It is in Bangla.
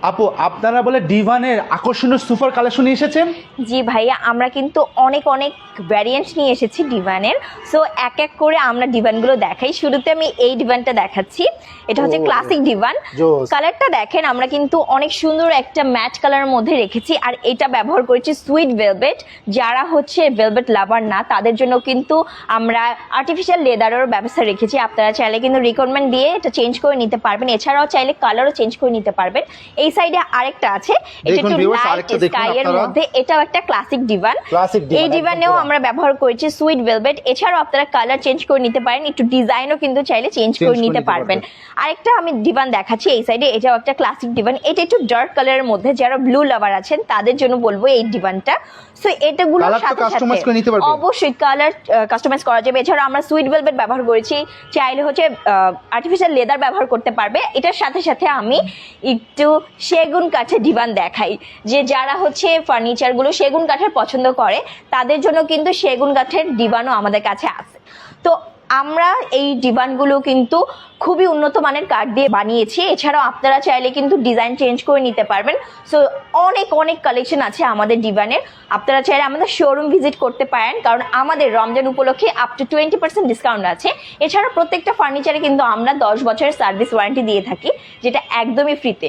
আপু আপনারা বলে ডিভানের আকর্ষণীয় সুপার কালেকশন নিয়ে এসেছেন। জি ভাইয়া, আমরা কিন্তু অনেক অনেক ভ্যারিয়েন্ট নিয়ে এসেছি ডিভানের। সো এক এক করে আমরা ডিভানগুলো দেখাই। শুরুতে আমি এই ডিভানটা দেখাচ্ছি। এটা হচ্ছে ক্লাসিক ডিভান। কালারটা দেখেন, আমরা কিন্তু অনেক সুন্দর একটা ম্যাট কালারের মধ্যে রেখেছি। আর এটা ব্যবহার করেছি সুইট ভেলভেট। যারা হচ্ছে ভেলভেট লাভার না তাদের জন্য কিন্তু আমরা আর্টিফিশিয়াল লেদারেরও ব্যবস্থা রেখেছি। আপনারা চাইলে কিন্তু রিকোয়ারমেন্ট দিয়ে এটা চেঞ্জ করে নিতে পারবেন। এছাড়াও চাইলে কালারও চেঞ্জ করে নিতে পারবেন। এই সাইডে আরেকটা আছে, এটা একটু লাইট স্কাই এর মধ্যে। এটাও একটা ক্লাসিক ডিভান। এই ডিভানেও আমরা ব্যবহার করেছি সুইট ভেলভেট। এছাড়াও আপনারা কালার চেঞ্জ করে নিতে পারেন, একটু ডিজাইনও কিন্তু চাইলে চেঞ্জ করে নিতে পারবেন। আরেকটা আমি ডিভান দেখাচ্ছি এই সাইডে, এটাও একটা ক্লাসিক ডিভান। এটা একটু ডার্ক কালারের মধ্যে, যারা ব্লু লাভার আছেন তাদের জন্য বলবো এই ডিভানটা। সো এটাগুলোর সাথে সাথে অবশ্যই কালার কাস্টমাইজ করা যাবে। এছাড়াও আমরা সুইট ভেলভেট ব্যবহার করেছি, চাইলে হচ্ছে আর্টিফিশিয়াল লেদার ব্যবহার করতে পারবে। এটার সাথে সাথে আমি একটু সেগুন কাঠের ডিভান দেখাই, যে যারা হচ্ছে ফার্নিচারগুলো সেগুন কাঠের পছন্দ করে তাদের জন্য কিন্তু সেগুন কাঠের ডিভানও আমাদের কাছে আছে। তো আমরা এই ডিভানগুলো কিন্তু খুবই উন্নত মানের কাঠ দিয়ে বানিয়েছি। এছাড়াও আপনারা চাইলে কিন্তু ডিজাইন চেঞ্জ করে নিতে পারবেন। সো অনেক অনেক কালেকশন আছে আমাদের ডিভানের। আপনারা চাইলে আমাদের শোরুম ভিজিট করতে পারেন, কারণ আমাদের রমজান উপলক্ষে আপ টু 20% ডিসকাউন্ট আছে। এছাড়া প্রত্যেকটা ফার্নিচারে কিন্তু আমরা 10 বছরের সার্ভিস ওয়ারেন্টি দিয়ে থাকি, যেটা একদমই ফ্রিতে।